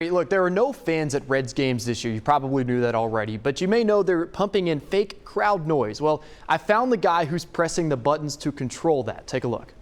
Hey, look, there are no fans at Reds games this year. You probably knew that already, but you may know they're pumping in fake crowd noise. Well, I found the guy who's pressing the buttons to control that. Take a look.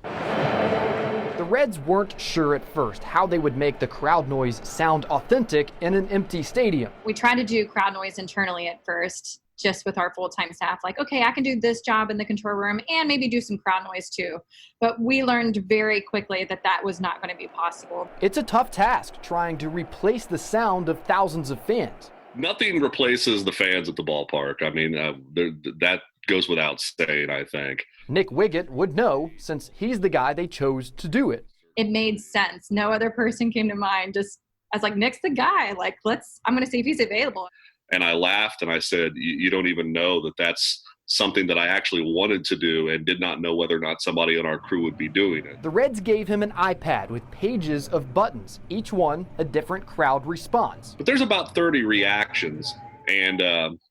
The Reds weren't sure at first how they would make the crowd noise sound authentic in an empty stadium. We tried to do crowd noise internally at first, just with our full-time staff, like, okay, I can do this job in the control room and maybe do some crowd noise too. But we learned very quickly that that was not going to be possible. It's a tough task trying to replace the sound of thousands of fans. Nothing replaces the fans at the ballpark. I mean, that goes without saying, I think. Nick Wiggett would know since he's the guy they chose to do it. It made sense. No other person came to mind. Just, I was like, Nick's the guy. Like, I'm going to see if he's available. And I laughed and I said, you don't even know that that's something that I actually wanted to do and did not know whether or not somebody on our crew would be doing it. The Reds gave him an iPad with pages of buttons, each one a different crowd response. But there's about 30 reactions, and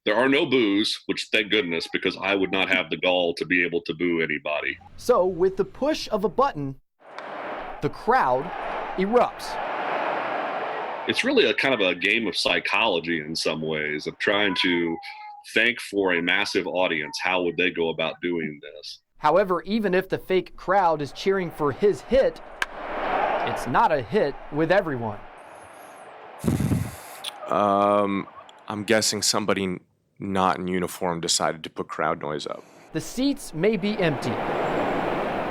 there are no boos, which thank goodness, because I would not have the gall to be able to boo anybody. So with the push of a button, the crowd erupts. It's really a kind of a game of psychology in some ways, of trying to think for a massive audience, how would they go about doing this? However, even if the fake crowd is cheering for his hit, it's not a hit with everyone. I'm guessing somebody not in uniform decided to put crowd noise up. The seats may be empty,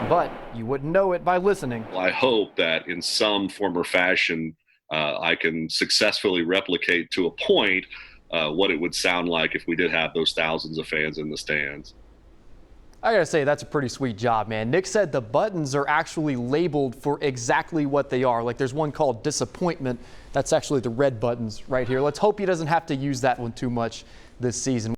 but you wouldn't know it by listening. I hope that in some form or fashion, I can successfully replicate to a point what it would sound like if we did have those thousands of fans in the stands. I gotta say, that's a pretty sweet job, man. Nick said the buttons are actually labeled for exactly what they are. Like there's one called disappointment. That's actually the red buttons right here. Let's hope he doesn't have to use that one too much this season.